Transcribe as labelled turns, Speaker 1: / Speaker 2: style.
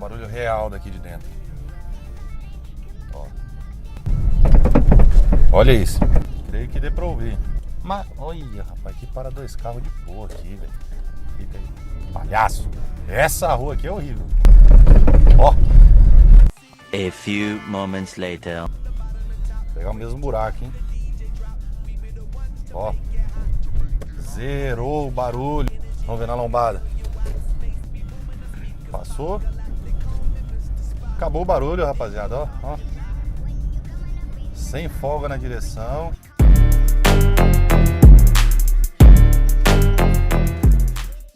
Speaker 1: barulho real daqui de dentro. Ó. Olha isso. Creio que dê pra ouvir. Mas, olha, rapaz, que para dois carros de boa aqui, velho. Fica aí. Palhaço. Essa rua aqui é horrível. Ó.
Speaker 2: A few moments later.
Speaker 1: Vou pegar o mesmo buraco, hein. Ó. Zerou o barulho. Vamos ver na lombada. Passou. Acabou o barulho, rapaziada, ó. Sem folga na direção.